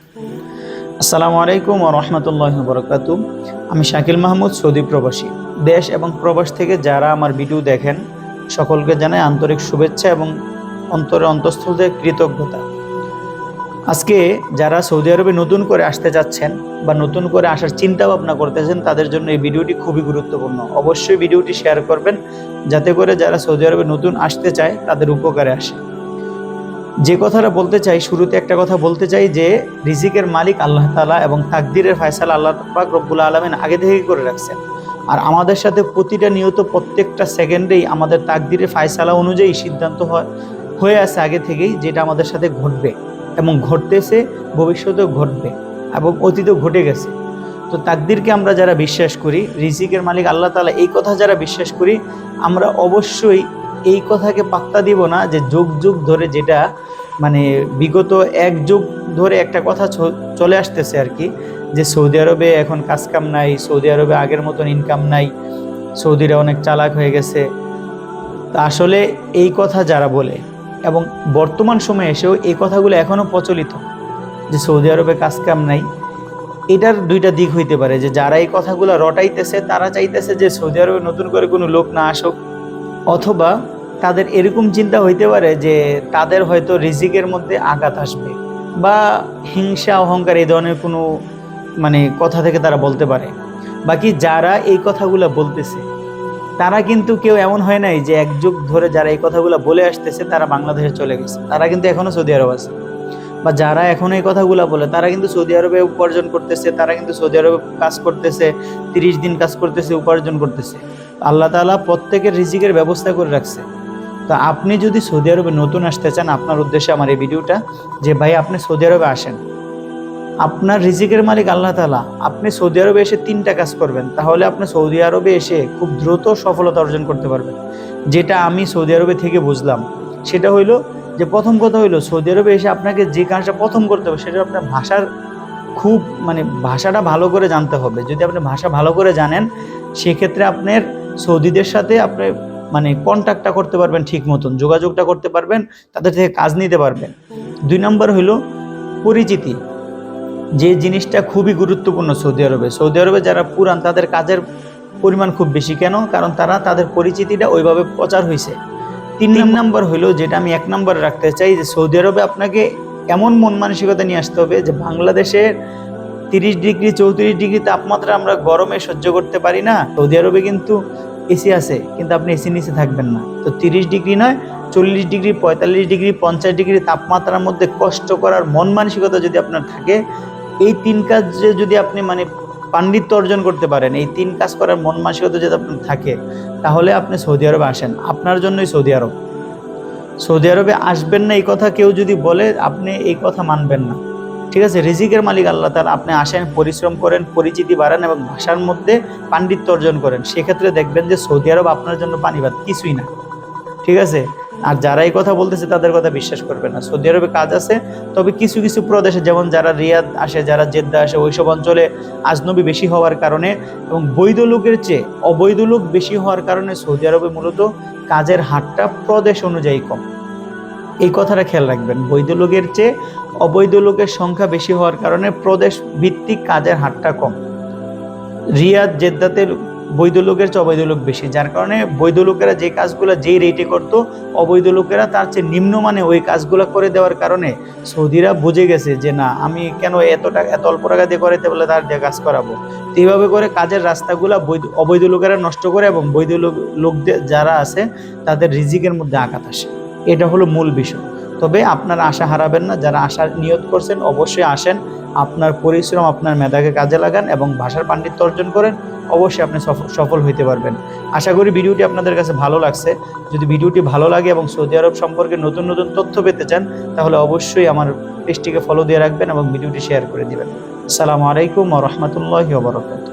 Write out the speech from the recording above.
আসসালামু আলাইকুম ওয়া রাহমাতুল্লাহি ওয়া বারাকাতুহু। আমি শাকিল মাহমুদ, সৌদি প্রবাসী। দেশ এবং প্রবাস থেকে যারা আমার ভিডিও দেখেন সকলকে জানাই আন্তরিক শুভেচ্ছা এবং অন্তরের অন্তঃস্থল থেকে কৃতজ্ঞতা। আজকে যারা সৌদি আরবে নতুন করে আসতে যাচ্ছেন বা নতুন করে আসার চিন্তা ভাবনা করতেছেন তাদের জন্য এই ভিডিওটি খুবই গুরুত্বপূর্ণ। অবশ্যই ভিডিওটি শেয়ার করবেন যাতে করে যারা সৌদি আরবে নতুন আসতে চায় তাদের উপকারে আসে। যে কথাটা বলতে চাই, শুরুতে একটা কথা বলতে চাই যে রিজিকের মালিক আল্লাহ তাআলা এবং তাকদীরের ফয়সালা আল্লাহ পাক রব্বুল আলামিন আগে থেকেই করে রাখছেন। আর আমাদের সাথে প্রতিটা নিয়ত প্রত্যেকটা সেকেন্ডেই আমাদের তাকদীরের ফয়সালা অনুযায়ী সিদ্ধান্ত হয়ে আছে আগে থেকেই, যেটা আমাদের সাথে ঘটবে এবং ঘটতেছে, ভবিষ্যতেও ঘটবে এবং অতীতেও ঘটে গেছে। তো তাকদীরকে আমরা যারা বিশ্বাস করি, রিজিকের মালিক আল্লাহ তাআলা এই কথা যারা বিশ্বাস করি, আমরা অবশ্যই এই কথাকে পাত্তা দিব না যে যুগ যুগ ধরে যেটা বিগত এক যুগ ধরে একটা কথা চলে আসতেছে আর কি, যে সৌদি আরবে এখন কাজকাম নাই, সৌদি আরবে আগের মতন ইনকাম নাই, সৌদিরা অনেক চালাক হয়ে গেছে। তা আসলে এই কথা যারা বলে এবং বর্তমান সময়ে এসেও এই কথাগুলো এখনও প্রচলিত যে সৌদি আরবে কাজকাম নাই, এটার দুইটা দিক হইতে পারে। যে যারা এই কথাগুলো রটাইতেছে তারা চাইতেছে যে সৌদি আরবে নতুন করে কোনো লোক না আসুক, অথবা তাদের এরকম চিন্তা হইতে পারে যে তাদের হয়তো রিজিকের মধ্যে আঘাত আসবে বা হিংসা অহংকার এই ধরনের কোনো কথা থেকে তারা বলতে পারে। বাকি যারা এই কথাগুলো বলতেছে তারা কিন্তু কেউ এমন হয় নাই যে এক যুগ ধরে যারা এই কথাগুলো বলে আসতেছে তারা বাংলাদেশে চলে গেছে, তারা কিন্তু এখনো সৌদি আরব আছে। বা যারা এখন এই কথাগুলো বলে তারা কিন্তু সৌদি আরবে উপার্জন করতেছে, তারা কিন্তু সৌদি আরবে কাজ করতেছে, 30 দিন কাজ করতেছে, উপার্জন করতেছে। আল্লাহ তাআলা প্রত্যেকের রিজিকের ব্যবস্থা করে রাখছে। তো আপনি যদি সৌদি আরবে নতুন আসতে চান, আপনার উদ্দেশ্যে আমার এই ভিডিওটা, যে ভাই আপনি সৌদি আরবে আসেন, আপনার রিজিকের মালিক আল্লাহ তাআলা, আপনি সৌদি আরবে এসে 3টা কাজ করবেন, তাহলে আপনি সৌদি আরবে এসে খুব দ্রুত সফলতা অর্জন করতে পারবেন। যেটা আমি সৌদি আরবে থেকে বুঝলাম সেটা হইলো যে, প্রথম কথা হইলো সৌদি আরবে এসে আপনাকে যে কাজটা প্রথম করতে হবে সেটা আপনার ভাষার খুব ভাষাটা ভালো করে জানতে হবে। যদি আপনি ভাষা ভালো করে জানেন সেক্ষেত্রে আপনার সৌদিদের সাথে আপনি কন্ট্যাক্টটা করতে পারবেন, ঠিক মতন যোগাযোগটা করতে পারবেন, তাদের থেকে কাজ নিতে পারবেন। 2 নম্বর হইল পরিচিতি, যে জিনিসটা খুবই গুরুত্বপূর্ণ সৌদি আরবে। সৌদি আরবে যারা পুরান তাদের কাজের পরিমাণ খুব বেশি, কেন? কারণ তাদের পরিচিতিটা ওইভাবে প্রচার হয়েছে। 3 নম্বর হইল, যেটা আমি 1 নম্বরে রাখতে চাই, যে সৌদি আরবে আপনাকে এমন মন মানসিকতা নিয়ে আসতে হবে যে বাংলাদেশের 30 ডিগ্রি 34 ডিগ্রি তাপমাত্রা আমরা গরমে সহ্য করতে পারি না, সৌদি আরবে কিন্তু এসি আছে, কিন্তু আপনি এসি নিচে থাকবেন না। তো 30 ডিগ্রি নয়, 40 ডিগ্রি 45 ডিগ্রি 50 ডিগ্রি তাপমাত্রার মধ্যে কষ্ট করার মন মানসিকতা যদি আপনার থাকে, এই 3 কাজে যদি আপনি পাণ্ডিত্য অর্জন করতে পারেন, এই 3 কাজ করার মন মানসিকতা যদি আপনার থাকে, তাহলে আপনি সৌদি আরবে আসেন। আপনার জন্যই সৌদি আরব। সৌদি আরবে আসবেন না এই কথা কেউ যদি বলে, আপনি এই কথা মানবেন না, ঠিক আছে? রিজিকের মালিক আল্লাহ তাআলা। আপনি আসেন, পরিশ্রম করেন, পরিচিতি বাড়ান এবং ভাষার মধ্যে পাণ্ডিত্য অর্জন করেন, সেক্ষেত্রে দেখবেন যে সৌদি আরব আপনার জন্য পানিবাদ কিছুই না, ঠিক আছে? আর যারা এই কথা বলতেছে তাদের কথা বিশ্বাস করবেন না। সৌদি আরবে কাজ আছে, তবে কিছু কিছু প্রদেশে, যেমন যারা রিয়াদ আসে, যারা জেদ্দা আসে, ওইসব অঞ্চলে আজনবী বেশি হওয়ার কারণে এবং বৈধ লোকের চেয়ে অবৈধ লোক বেশি হওয়ার কারণে সৌদি আরবে মূলত কাজের হারটা প্রদেশ অনুযায়ী কম। এই কথাটা খেয়াল রাখবেন, বৈধ লোকের চেয়ে অবৈধ লোকের সংখ্যা বেশি হওয়ার কারণে প্রদেশ ভিত্তিক কাজের হারটা কম। রিয়াদ জেদ্দাতে বৈধ লোকের চেয়ে অবৈধ লোক বেশি, যার কারণে বৈধ লোকেরা যে কাজগুলো যেই রেটে করতো, অবৈধ লোকেরা তার চেয়ে নিম্নমানে ওই কাজগুলো করে দেওয়ার কারণে সৌদিরা বুঝে গেছে যে না, আমি কেন এত অল্প টাকা দিয়ে করাইতে বলে তার দিয়ে কাজ করাবো। তো এইভাবে করে কাজের রাস্তাগুলো অবৈধ লোকেরা নষ্ট করে এবং বৈধ লোকদের যারা আছে তাদের রিজিকের মধ্যে আঘাত আসে। এটা হলো মূল বিষয়। তবে আপনারা আশা হারাবেন না, যারা আশার নিয়ত করছেন অবশ্যই আসেন, আপনার পরিশ্রম, আপনার মেধাকে কাজে লাগান এবং ভাষার পাণ্ডিত্য অর্জন করেন, অবশ্যই আপনি সফল হইতে পারবেন। আশা করি ভিডিওটি আপনাদের কাছে ভালো লাগছে। যদি ভিডিওটি ভালো লাগে এবং সৌদি আরব সম্পর্কে নতুন নতুন তথ্য পেতে চান, তাহলে অবশ্যই আমার পেজটিকে ফলো দিয়ে রাখবেন এবং ভিডিওটি শেয়ার করে দিবেন। আসসালামু আলাইকুম ওয়া রাহমাতুল্লাহি ওয়া বারাকাতুহু।